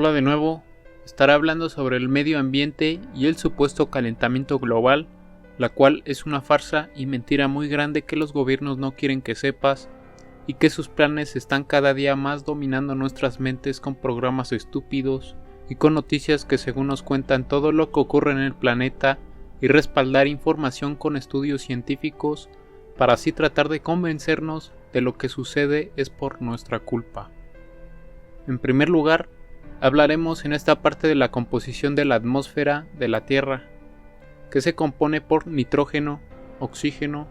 Hola de nuevo, estaré hablando sobre el medio ambiente y el supuesto calentamiento global, la cual es una farsa y mentira muy grande que los gobiernos no quieren que sepas y que sus planes están cada día más dominando nuestras mentes con programas estúpidos y con noticias que según nos cuentan todo lo que ocurre en el planeta y respaldar información con estudios científicos para así tratar de convencernos de lo que sucede es por nuestra culpa. En primer lugar, hablaremos en esta parte de la composición de la atmósfera de la Tierra, que se compone por nitrógeno, oxígeno,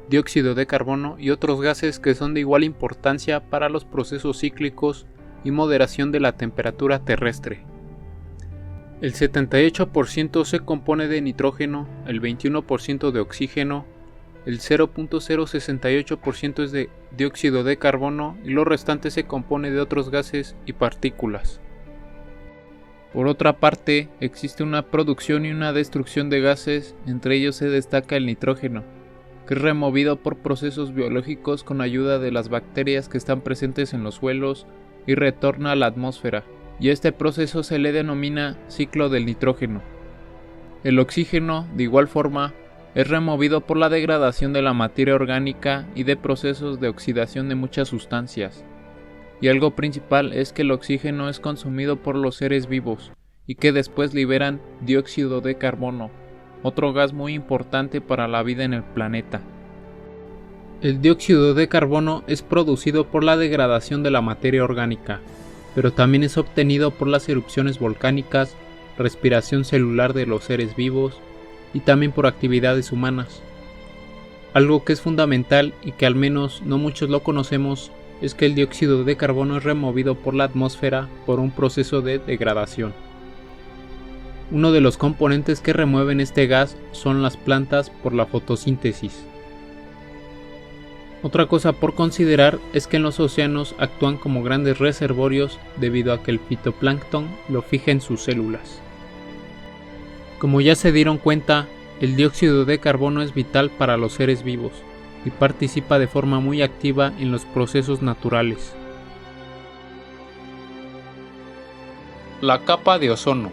dióxido de carbono y otros gases que son de igual importancia para los procesos cíclicos y moderación de la temperatura terrestre. El 78% se compone de nitrógeno, el 21% de oxígeno, el 0.068% es de dióxido de carbono y lo restante se compone de otros gases y partículas. Por otra parte, existe una producción y una destrucción de gases, entre ellos se destaca el nitrógeno, que es removido por procesos biológicos con ayuda de las bacterias que están presentes en los suelos y retorna a la atmósfera, y este proceso se le denomina ciclo del nitrógeno. El oxígeno, de igual forma, es removido por la degradación de la materia orgánica y de procesos de oxidación de muchas sustancias. Y algo principal es que el oxígeno es consumido por los seres vivos y que después liberan dióxido de carbono, otro gas muy importante para la vida en el planeta. El dióxido de carbono es producido por la degradación de la materia orgánica, pero también es obtenido por las erupciones volcánicas, respiración celular de los seres vivos y también por actividades humanas. Algo que es fundamental y que al menos no muchos lo conocemos es que el dióxido de carbono es removido por la atmósfera por un proceso de degradación. Uno de los componentes que remueven este gas son las plantas por la fotosíntesis. Otra cosa por considerar es que en los océanos actúan como grandes reservorios debido a que el fitoplancton lo fija en sus células. Como ya se dieron cuenta, el dióxido de carbono es vital para los seres vivos y participa de forma muy activa en los procesos naturales. La capa de ozono.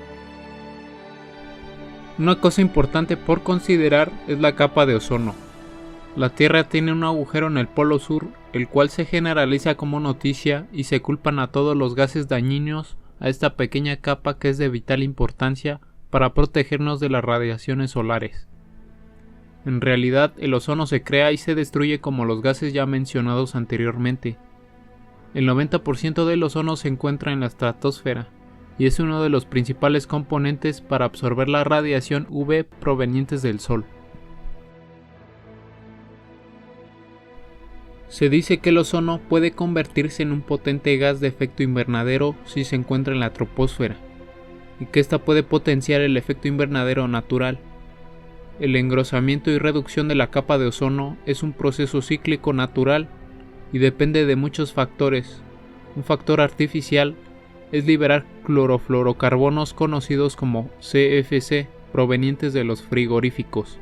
Una cosa importante por considerar es la capa de ozono. La Tierra tiene un agujero en el polo sur, el cual se generaliza como noticia y se culpan a todos los gases dañinos a esta pequeña capa que es de vital importancia para protegernos de las radiaciones solares. En realidad, el ozono se crea y se destruye como los gases ya mencionados anteriormente. El 90% del ozono se encuentra en la estratosfera y es uno de los principales componentes para absorber la radiación UV provenientes del Sol. Se dice que el ozono puede convertirse en un potente gas de efecto invernadero si se encuentra en la troposfera, y que ésta puede potenciar el efecto invernadero natural. El engrosamiento y reducción de la capa de ozono es un proceso cíclico natural y depende de muchos factores. Un factor artificial es liberar clorofluorocarbonos conocidos como CFC provenientes de los frigoríficos,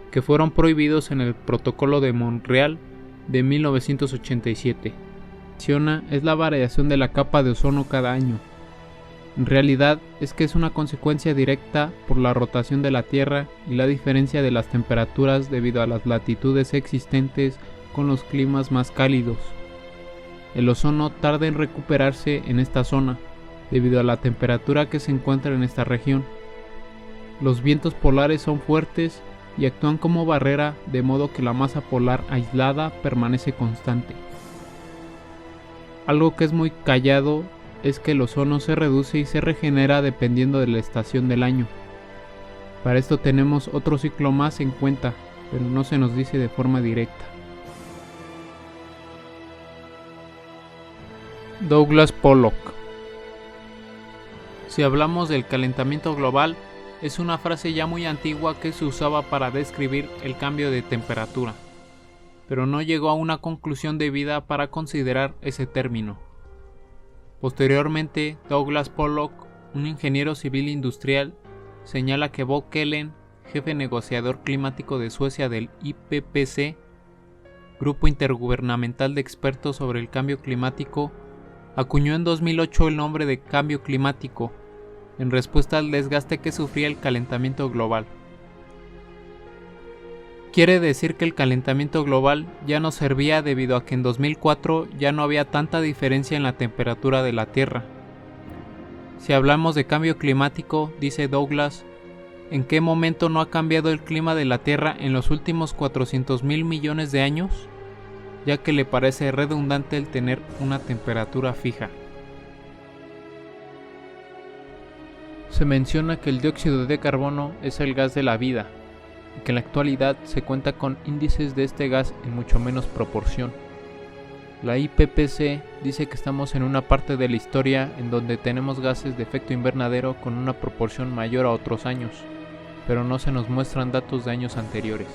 que fueron prohibidos en el Protocolo de Montreal de 1987. Es la variación de la capa de ozono cada año. En realidad es que es una consecuencia directa por la rotación de la Tierra y la diferencia de las temperaturas debido a las latitudes existentes con los climas más cálidos. El ozono tarda en recuperarse en esta zona debido a la temperatura que se encuentra en esta región. Los vientos polares son fuertes y actúan como barrera de modo que la masa polar aislada permanece constante. Algo que es muy callado es que el ozono se reduce y se regenera dependiendo de la estación del año. Para esto tenemos otro ciclo más en cuenta, pero no se nos dice de forma directa. Douglas Pollock. Si hablamos del calentamiento global, es una frase ya muy antigua que se usaba para describir el cambio de temperatura, pero no llegó a una conclusión debida para considerar ese término. Posteriormente, Douglas Pollock, un ingeniero civil industrial, señala que Bo Kellen, jefe negociador climático de Suecia del IPCC, Grupo Intergubernamental de Expertos sobre el Cambio Climático, acuñó en 2008 el nombre de cambio climático, en respuesta al desgaste que sufría el calentamiento global. Quiere decir que el calentamiento global ya no servía debido a que en 2004 ya no había tanta diferencia en la temperatura de la Tierra. Si hablamos de cambio climático, dice Douglas, ¿en qué momento no ha cambiado el clima de la Tierra en los últimos 400.000 millones de años? Ya que le parece redundante el tener una temperatura fija. Se menciona que el dióxido de carbono es el gas de la vida, y que en la actualidad se cuenta con índices de este gas en mucho menos proporción. La IPCC dice que estamos en una parte de la historia en donde tenemos gases de efecto invernadero con una proporción mayor a otros años, pero no se nos muestran datos de años anteriores.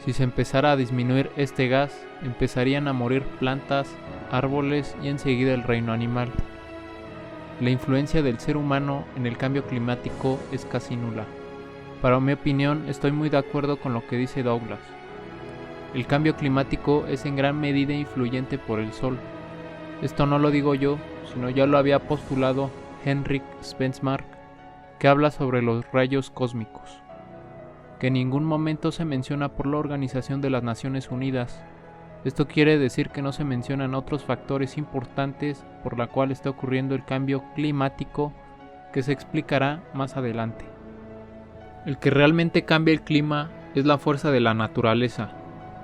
Si se empezara a disminuir este gas, empezarían a morir plantas, árboles y enseguida el reino animal. La influencia del ser humano en el cambio climático es casi nula. Para mi opinión, estoy muy de acuerdo con lo que dice Douglas. El cambio climático es en gran medida influyente por el Sol. Esto no lo digo yo, sino ya lo había postulado Henrik Stenmark, que habla sobre los rayos cósmicos, que en ningún momento se menciona por la Organización de las Naciones Unidas. Esto quiere decir que no se mencionan otros factores importantes por la cual está ocurriendo el cambio climático, que se explicará más adelante. El que realmente cambia el clima es la fuerza de la naturaleza,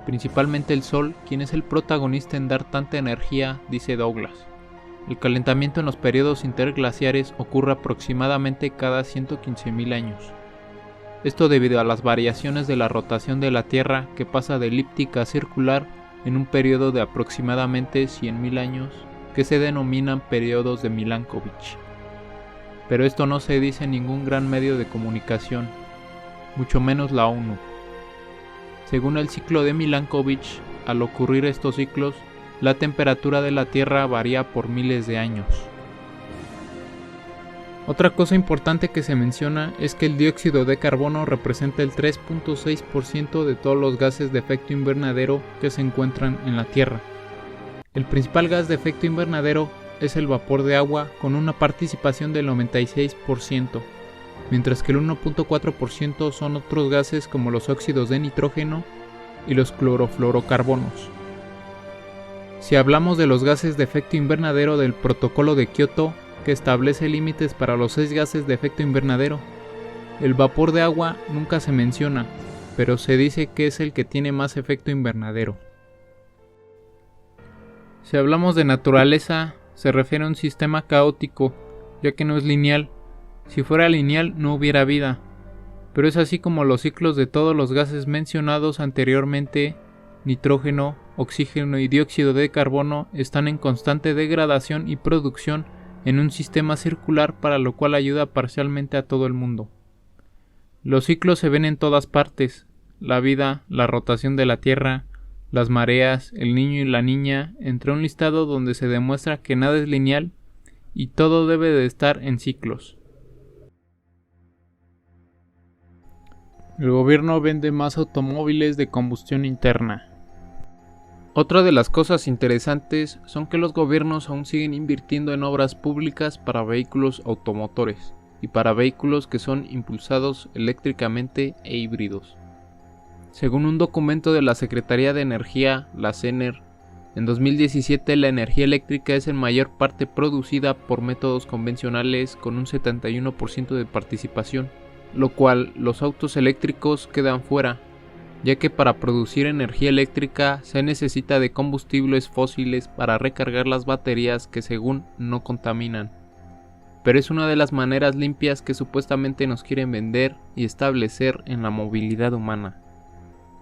principalmente el Sol, quien es el protagonista en dar tanta energía, dice Douglas. El calentamiento en los periodos interglaciares ocurre aproximadamente cada 115.000 años. Esto debido a las variaciones de la rotación de la Tierra, que pasa de elíptica a circular en un periodo de aproximadamente 100.000 años, que se denominan periodos de Milankovitch. Pero esto no se dice en ningún gran medio de comunicación, mucho menos la ONU. Según el ciclo de Milankovitch, al ocurrir estos ciclos, la temperatura de la Tierra varía por miles de años. Otra cosa importante que se menciona es que el dióxido de carbono representa el 3.6% de todos los gases de efecto invernadero que se encuentran en la Tierra. El principal gas de efecto invernadero es el vapor de agua, con una participación del 96%, mientras que el 1.4% son otros gases como los óxidos de nitrógeno y los clorofluorocarbonos. Si hablamos de los gases de efecto invernadero del Protocolo de Kioto, que establece límites para los 6 gases de efecto invernadero, el vapor de agua nunca se menciona, pero se dice que es el que tiene más efecto invernadero. Si hablamos de naturaleza, se refiere a un sistema caótico, ya que no es lineal. Si fuera lineal no hubiera vida, pero es así como los ciclos de todos los gases mencionados anteriormente, nitrógeno, oxígeno y dióxido de carbono, están en constante degradación y producción en un sistema circular, para lo cual ayuda parcialmente a todo el mundo. Los ciclos se ven en todas partes: la vida, la rotación de la Tierra, las mareas, el niño y la niña, entre un listado donde se demuestra que nada es lineal y todo debe de estar en ciclos. El gobierno vende más automóviles de combustión interna. Otra de las cosas interesantes son que los gobiernos aún siguen invirtiendo en obras públicas para vehículos automotores y para vehículos que son impulsados eléctricamente e híbridos. Según un documento de la Secretaría de Energía, la CENER, en 2017 la energía eléctrica es en mayor parte producida por métodos convencionales, con un 71% de participación, lo cual los autos eléctricos quedan fuera, ya que para producir energía eléctrica se necesita de combustibles fósiles para recargar las baterías, que según no contaminan. Pero es una de las maneras limpias que supuestamente nos quieren vender y establecer en la movilidad humana.